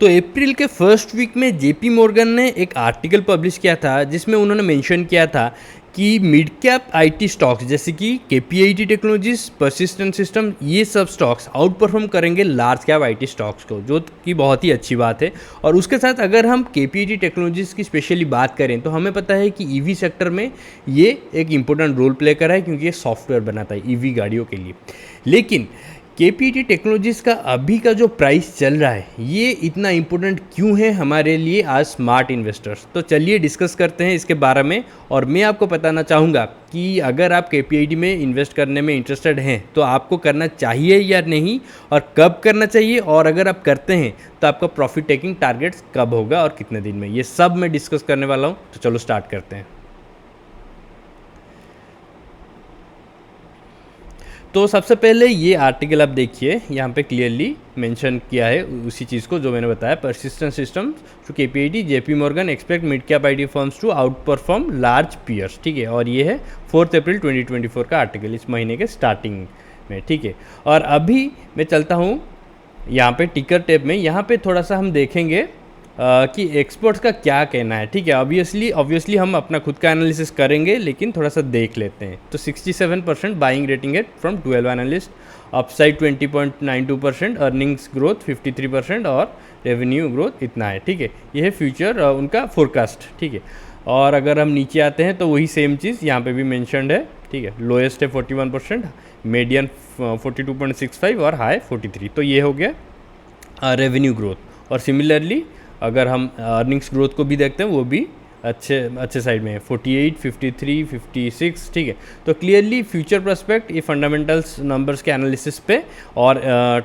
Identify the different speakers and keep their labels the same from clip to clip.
Speaker 1: तो अप्रैल के first week में जेपी मॉर्गन ने एक आर्टिकल पब्लिश किया था जिसमें उन्होंने मेंशन किया था कि मिड कैप आईटी स्टॉक्स जैसे कि केपीआईटी टेक्नोलॉजीज, परसिस्टेंट सिस्टम, ये सब स्टॉक्स आउट परफॉर्म करेंगे लार्ज कैप आईटी स्टॉक्स को, जो कि बहुत ही अच्छी बात है। और उसके साथ अगर हम केपीआईटी टेक्नोलॉजीज की स्पेशली बात करें तो हमें पता है कि ईवी सेक्टर में ये एक इंपॉर्टेंट रोल प्ले कर रहा है क्योंकि ये सॉफ्टवेयर बनाता है ईवी गाड़ियों के लिए। लेकिन केपीटी टेक्नोलॉजीज़ का अभी का जो प्राइस चल रहा है ये इतना इम्पोर्टेंट क्यों है हमारे लिए आज स्मार्ट इन्वेस्टर्स, तो चलिए डिस्कस करते हैं इसके बारे में। और मैं आपको बताना चाहूँगा कि अगर आप केपीआईटी में इन्वेस्ट करने में इंटरेस्टेड हैं तो आपको करना चाहिए या नहीं, और कब करना चाहिए, और अगर आप करते हैं तो आपका प्रॉफिट टेकिंग टारगेट्स कब होगा और कितने दिन में, ये सब मैं डिस्कस करने वाला हूँ। तो चलो स्टार्ट करते हैं। तो सबसे पहले ये आर्टिकल आप देखिए, यहाँ पे क्लियरली मेंशन किया है उसी चीज़ को जो मैंने बताया, Persistent System to KPIT, JP Morgan expect mid cap IT firms to outperform large peers. ठीक है, और ये है 4 अप्रैल 2024 का आर्टिकल, इस महीने के स्टार्टिंग में। ठीक है, और अभी मैं चलता हूँ यहाँ पे टिकर टैब में, यहाँ पे थोड़ा सा हम देखेंगे कि एक्सपर्ट्स का क्या कहना है। ठीक है, ऑब्वियसली हम अपना खुद का एनालिसिस करेंगे, लेकिन थोड़ा सा देख लेते हैं। तो 67% बाइंग रेटिंग है from 12 analyst, upside 20.92%, earnings growth 53% और रेवेन्यू ग्रोथ इतना है। ठीक है, ये है फ्यूचर उनका फोरकास्ट। ठीक है, और अगर हम नीचे आते हैं तो वही सेम चीज़ यहाँ पे भी मेंशन्ड है। ठीक है, लोएस्ट है 41%, मीडियन 42.65 और हाई 43। तो ये हो गया रेवेन्यू ग्रोथ। और सिमिलरली अगर हम अर्निंग्स ग्रोथ को भी देखते हैं वो भी अच्छे साइड में है, 48, 53, 56। ठीक है, तो क्लियरली फ्यूचर प्रोस्पेक्ट ये फंडामेंटल्स नंबर्स के एनालिसिस पे और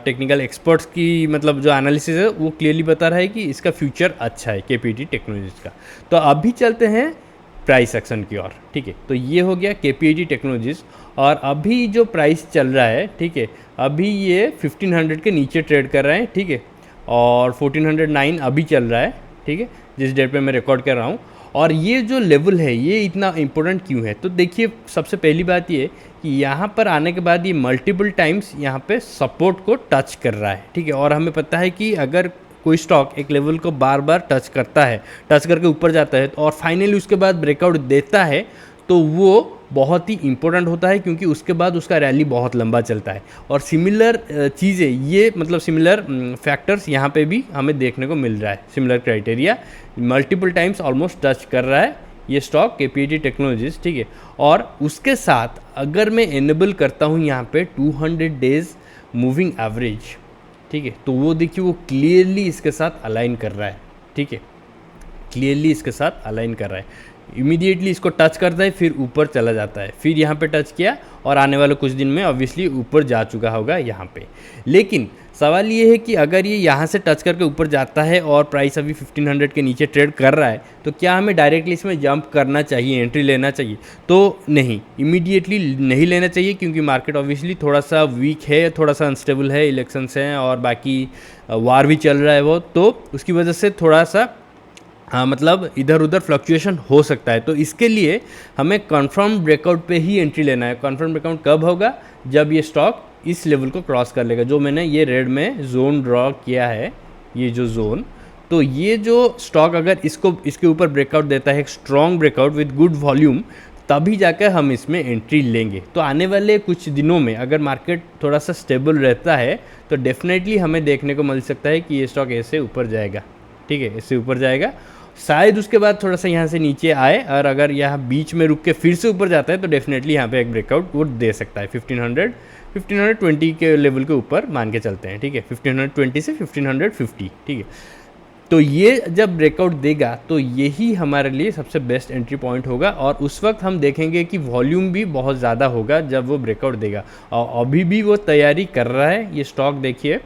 Speaker 1: टेक्निकल एक्सपर्ट्स की मतलब जो एनालिसिस है वो क्लियरली बता रहा है कि इसका फ्यूचर अच्छा है केपीटी टेक्नोलॉजीज का। तो अभी चलते हैं प्राइस एक्शन की ओर। ठीक है, तो ये हो गया केपीटी टेक्नोलॉजीज, और अभी जो प्राइस चल रहा है, ठीक है, अभी ये 1500 के नीचे ट्रेड कर रहे हैं। ठीक है, और 1409 अभी चल रहा है। ठीक है, जिस डेट पे मैं रिकॉर्ड कर रहा हूँ। और ये जो लेवल है ये इतना इम्पोर्टेंट क्यों है, तो देखिए सबसे पहली बात ये कि यहाँ पर आने के बाद ये मल्टीपल टाइम्स यहाँ पे सपोर्ट को टच कर रहा है। ठीक है, और हमें पता है कि अगर कोई स्टॉक एक लेवल को बार बार टच करता है, टच करके ऊपर जाता है और फाइनली उसके बाद ब्रेकआउट देता है, तो वो बहुत ही इंपॉर्टेंट होता है क्योंकि उसके बाद उसका रैली बहुत लंबा चलता है। और सिमिलर चीज़ें ये मतलब सिमिलर फैक्टर्स यहाँ पे भी हमें देखने को मिल रहा है। Similar criteria multiple times almost touch कर रहा है ये स्टॉक केपीटी टेक्नोलॉजीज। ठीक है, और उसके साथ अगर मैं एनेबल करता हूँ यहाँ पे 200 डेज मूविंग एवरेज, ठीक है, तो वो देखिए वो क्लियरली इसके साथ अलाइन कर रहा है। ठीक है, क्लियरली इसके साथ अलाइन कर रहा है, इमीडिएटली इसको टच करता है फिर ऊपर चला जाता है, फिर यहाँ पे टच किया और आने वाले कुछ दिन में ऑब्वियसली ऊपर जा चुका होगा यहाँ पे। लेकिन सवाल ये है कि अगर ये यहाँ से टच करके ऊपर जाता है और प्राइस अभी 1500 के नीचे ट्रेड कर रहा है, तो क्या हमें डायरेक्टली इसमें जंप करना चाहिए, एंट्री लेना चाहिए? तो नहीं, इमीडिएटली नहीं लेना चाहिए क्योंकि मार्केट ऑब्वियसली थोड़ा सा वीक है, थोड़ा सा अनस्टेबल है, इलेक्शंस हैं और बाकी वार भी चल रहा है वो, तो उसकी वजह से थोड़ा सा मतलब इधर उधर फ्लक्चुएशन हो सकता है। तो इसके लिए हमें कन्फर्म ब्रेकआउट पे ही एंट्री लेना है। कन्फर्म ब्रेकआउट कब होगा? जब ये स्टॉक इस लेवल को क्रॉस कर लेगा, जो मैंने ये रेड में जोन ड्रॉ किया है, ये जो जोन, तो ये जो स्टॉक अगर इसके ऊपर ब्रेकआउट देता है, एक strong breakout with good volume, तभी जाकर हम इसमें एंट्री लेंगे। तो आने वाले कुछ दिनों में अगर मार्केट थोड़ा सा स्टेबल रहता है तो डेफिनेटली हमें देखने को मिल सकता है कि ये स्टॉक ऐसे ऊपर जाएगा। ठीक है, ऐसे ऊपर जाएगा, शायद उसके बाद थोड़ा सा यहाँ से नीचे आए, और अगर यहाँ बीच में रुक के फिर से ऊपर जाता है तो डेफिनेटली यहाँ पे एक ब्रेकआउट वो दे सकता है 1520 के लेवल के ऊपर मान के चलते हैं। ठीक है, 1520 से 1550। ठीक है, तो ये जब ब्रेकआउट देगा तो यही हमारे लिए सबसे बेस्ट एंट्री पॉइंट होगा, और उस वक्त हम देखेंगे कि वॉल्यूम भी बहुत ज़्यादा होगा जब वो ब्रेकआउट देगा। और अभी भी वो तैयारी कर रहा है ये स्टॉक, देखिए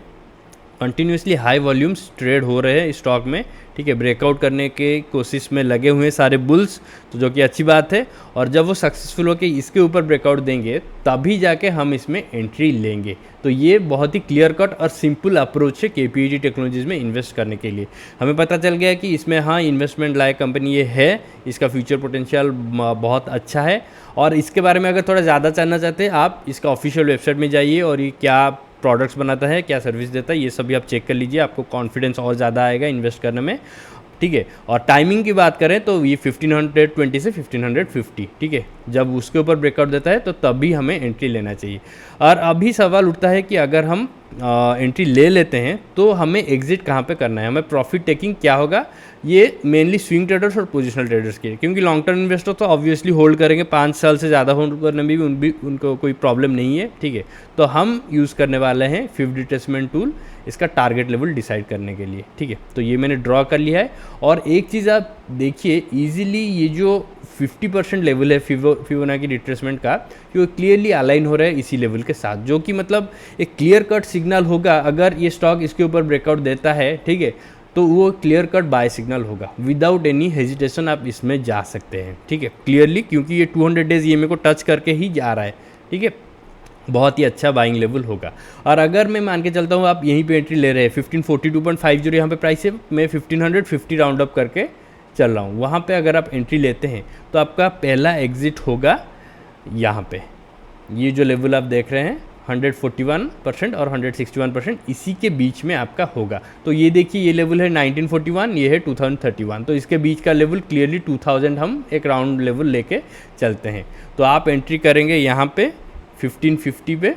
Speaker 1: कंटिन्यूसली हाई वॉल्यूम्स ट्रेड हो रहे हैं इस स्टॉक में। ठीक है, ब्रेकआउट करने के कोशिश में लगे हुए हैं सारे बुल्स, तो जो कि अच्छी बात है। और जब वो सक्सेसफुल होकर इसके ऊपर ब्रेकआउट देंगे तभी जाके हम इसमें एंट्री लेंगे। तो ये बहुत ही क्लियर कट और सिंपल अप्रोच है केपीटी टेक्नोलॉजीज़ में इन्वेस्ट करने के लिए। हमें पता चल गया कि इसमें हाँ इन्वेस्टमेंट लायक कंपनी ये है, इसका फ्यूचर पोटेंशियल बहुत अच्छा है। और इसके बारे में अगर थोड़ा ज़्यादा जानना चाहते हैं आप, इसका ऑफिशियल वेबसाइट में जाइए और ये क्या प्रोडक्ट्स बनाता है, क्या सर्विस देता है, ये सभी आप चेक कर लीजिए, आपको कॉन्फिडेंस और ज़्यादा आएगा इन्वेस्ट करने में, ठीक है। और टाइमिंग की बात करें तो ये 1520 से 1550, ठीक है, जब उसके ऊपर ब्रेकआउट देता है तो तभी हमें एंट्री लेना चाहिए। और अभी सवाल उठता है कि अगर हम एंट्री ले लेते हैं तो हमें एग्जिट कहाँ पे करना है, हमें प्रॉफिट टेकिंग क्या होगा, ये मेनली स्विंग ट्रेडर्स और पोजिशनल ट्रेडर्स के लिए, क्योंकि लॉन्ग टर्म इन्वेस्टर तो ऑब्वियसली होल्ड करेंगे, 5 साल से ज़्यादा होल्ड करने में भी उनको कोई प्रॉब्लम नहीं है, ठीक है। तो हम यूज़ करने वाले हैं 5 डिटैचमेंट टूल इसका टारगेट लेवल डिसाइड करने के लिए, ठीक है। तो ये मैंने ड्रॉ कर लिया है। और एक चीज़ आप देखिए ईजिली, ये जो 50% लेवल है फिबोनाची रिट्रेसमेंट का, कि वो क्लियरली अलाइन हो रहा है इसी लेवल के साथ, जो कि मतलब एक क्लियर कट सिग्नल होगा। अगर ये स्टॉक इसके ऊपर ब्रेकआउट देता है, ठीक है, तो वो क्लियर कट बाय सिग्नल होगा, विदाउट एनी हेजिटेशन आप इसमें जा सकते हैं, ठीक है, क्लियरली, क्योंकि ये 200 डेज ईएमए को टच करके ही जा रहा है, ठीक है, बहुत ही अच्छा बाइंग लेवल होगा। और अगर मैं मान के चलता हूँ आप यहीं पे एंट्री ले रहे हैं 1542.50 यहाँ पे प्राइस है, मैं 1550 राउंड अप करके चल रहा हूँ, वहाँ पे अगर आप एंट्री लेते हैं तो आपका पहला एग्जिट होगा यहाँ पे, ये जो लेवल आप देख रहे हैं 141% और 161%, इसी के बीच में आपका होगा। तो ये देखिए ये लेवल है 1941, ये है 2031, तो इसके बीच का लेवल क्लियरली 2000 हम एक राउंड लेवल लेके चलते हैं। तो आप एंट्री करेंगे यहाँ पे 1550 पे,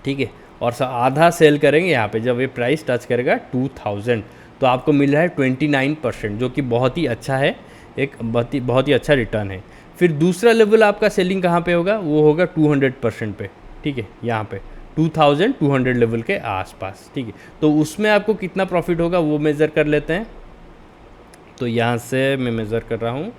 Speaker 1: ठीक है, और आधा सेल करेंगे यहाँ पे जब ये प्राइस टच करेगा 2000, तो आपको मिल रहा है 29%, जो कि बहुत ही अच्छा है, एक बहुत ही अच्छा रिटर्न है। फिर दूसरा लेवल आपका सेलिंग कहाँ पे होगा, वो होगा 200% पे, ठीक है, यहाँ पे 2200 लेवल के आसपास, ठीक है। तो उसमें आपको कितना प्रॉफिट होगा वो मेज़र कर लेते हैं। तो यहाँ से मैं मेज़र कर रहा हूँ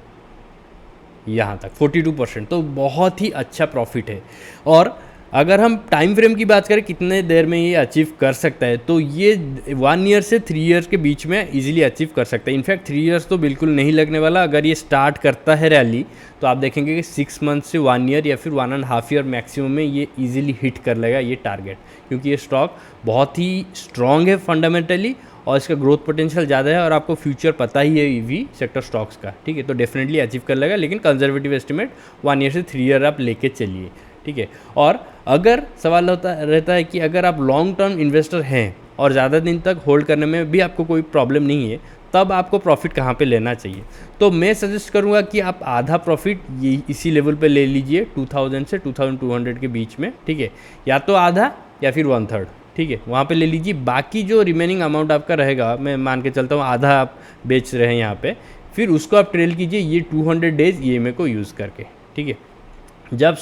Speaker 1: यहाँ तक 42%, तो बहुत ही अच्छा प्रॉफिट है। और अगर हम टाइम फ्रेम की बात करें कितने देर में ये अचीव कर सकता है, तो ये 1 ईयर से 3 ईयर्स के बीच में इजीली अचीव कर सकता है। इनफैक्ट 3 ईयर्स तो बिल्कुल नहीं लगने वाला। अगर ये स्टार्ट करता है रैली तो आप देखेंगे कि 6 मंथ से 1 ईयर या फिर 1.5 ईयर मैक्सिमम में ये इजीली हिट कर लेगा ये टारगेट, क्योंकि ये स्टॉक बहुत ही स्ट्रॉन्ग है फंडामेंटली और इसका ग्रोथ पोटेंशियल ज़्यादा है, और आपको फ्यूचर पता ही है ईवी सेक्टर स्टॉक्स का, ठीक है। तो डेफिनेटली अचीव कर लेगा, लेकिन कंजर्वेटिव एस्टिमेट 1 ईयर से 3 ईयर आप लेके चलिए, ठीक है। और अगर सवाल रहता है कि अगर आप लॉन्ग टर्म इन्वेस्टर हैं और ज़्यादा दिन तक होल्ड करने में भी आपको कोई प्रॉब्लम नहीं है, तब आपको प्रॉफिट कहाँ पे लेना चाहिए, तो मैं सजेस्ट करूँगा कि आप आधा प्रॉफिट ये इसी लेवल पे ले लीजिए 2000 से 2200 के बीच में, ठीक है, या तो आधा या फिर 1/3, ठीक है, वहाँ पे ले लीजिए। बाकी जो रिमेनिंग अमाउंट आपका रहेगा, मैं मान के चलता हूँ आधा आप बेच रहे हैं यहाँ पे, फिर उसको आप ट्रेल कीजिए ये 200 डेज ईएमए को यूज़ करके, ठीक है। जब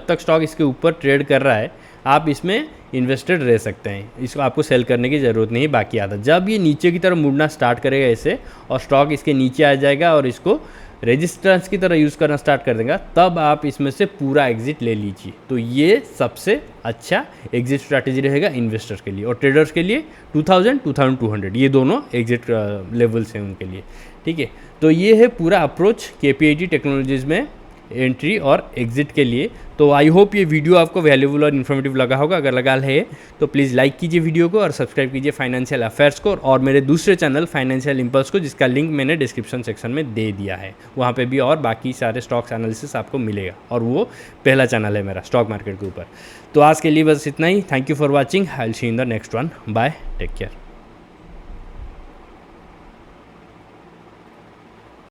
Speaker 1: तक स्टॉक इसके ऊपर ट्रेड कर रहा है आप इसमें इन्वेस्टेड रह सकते हैं, इसको आपको सेल करने की ज़रूरत नहीं है बाकी आधा। जब ये नीचे की तरफ मुड़ना स्टार्ट करेगा ऐसे और स्टॉक इसके नीचे आ जाएगा और इसको रेजिस्टेंस की तरह यूज़ करना स्टार्ट कर देगा, तब आप इसमें से पूरा एग्जिट ले लीजिए। तो ये सबसे अच्छा एग्जिट स्ट्रैटेजी रहेगा इन्वेस्टर्स के लिए, और ट्रेडर्स के लिए 2000 2200 ये दोनों एग्जिट लेवल्स हैं उनके लिए, ठीक है। तो ये है पूरा अप्रोच KPIT टेक्नोलॉजीज़ में एंट्री और एग्जिट के लिए। तो आई होप ये वीडियो आपको वैल्यूबल और इन्फॉर्मेटिव लगा होगा। अगर लगा है तो प्लीज़ लाइक कीजिए वीडियो को और सब्सक्राइब कीजिए फाइनेंशियल अफेयर्स को, और मेरे दूसरे चैनल फाइनेंशियल इंपल्स को, जिसका लिंक मैंने डिस्क्रिप्शन सेक्शन में दे दिया है। वहाँ पे भी और बाकी सारे स्टॉक्स एनालिसिस आपको मिलेगा, और वो पहला चैनल है मेरा स्टॉक मार्केट के ऊपर। तो आज के लिए बस इतना ही। Thank you for watching. I will see in the next one. Bye, take care.